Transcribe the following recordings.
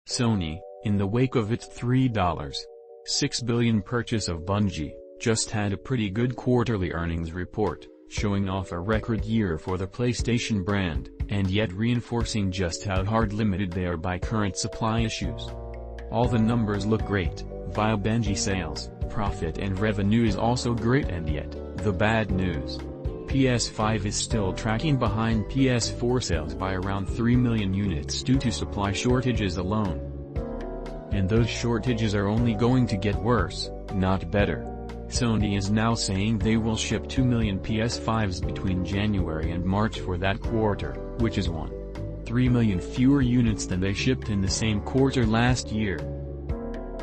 Sony, in the wake of its $3.6 billion purchase of Bungie, just had a pretty good quarterly earnings report, showing off a record year for the PlayStation brand, and yet reinforcing just how hard limited they are by current supply issues. All the numbers look great, via Bungie sales, profit and revenue is also great, and yet, the bad news. PS5 is still tracking behind PS4 sales by around 3 million units due to supply shortages alone. And those shortages are only going to get worse, not better. Sony is now saying they will ship 2 million PS5s between January and March for that quarter, which is 1.3 million fewer units than they shipped in the same quarter last year.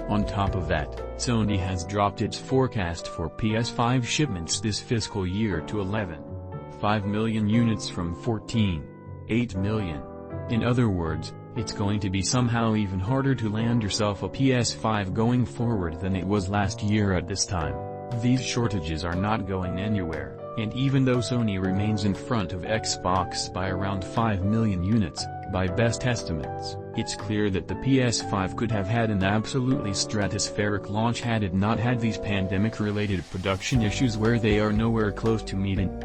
On top of that, Sony has dropped its forecast for PS5 shipments this fiscal year to 11.5 million units from 14.8 million. In other words, it's going to be somehow even harder to land yourself a PS5 going forward than it was last year at this time. These shortages are not going anywhere, and even though Sony remains in front of Xbox by around 5 million units, by best estimates, it's clear that the PS5 could have had an absolutely stratospheric launch had it not had these pandemic-related production issues where they are nowhere close to meeting.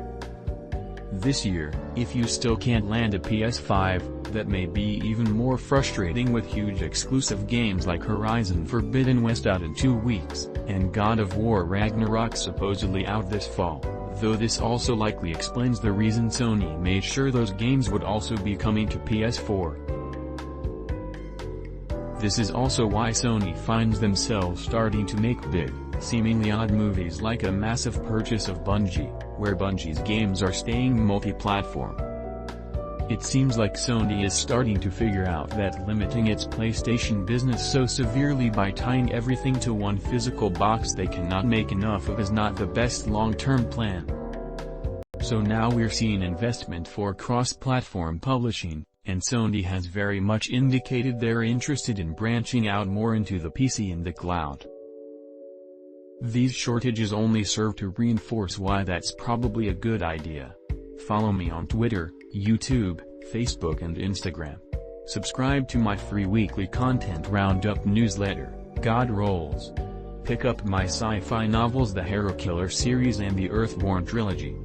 This year, if you still can't land a PS5, that may be even more frustrating with huge exclusive games like Horizon Forbidden West out in 2 weeks, and God of War Ragnarok supposedly out this fall, though this also likely explains the reason Sony made sure those games would also be coming to PS4. This is also why Sony finds themselves starting to make big, seemingly odd movies like a massive purchase of Bungie, where Bungie's games are staying multi-platform. It seems like Sony is starting to figure out that limiting its PlayStation business so severely by tying everything to one physical box they cannot make enough of is not the best long-term plan. So now we're seeing investment for cross-platform publishing, and Sony has very much indicated they're interested in branching out more into the PC and the cloud. These shortages only serve to reinforce why that's probably a good idea. Follow me on Twitter, YouTube, Facebook and Instagram. Subscribe to my free weekly content roundup newsletter, God Rolls. Pick up my sci-fi novels The Hero Killer series and the Earthborn trilogy.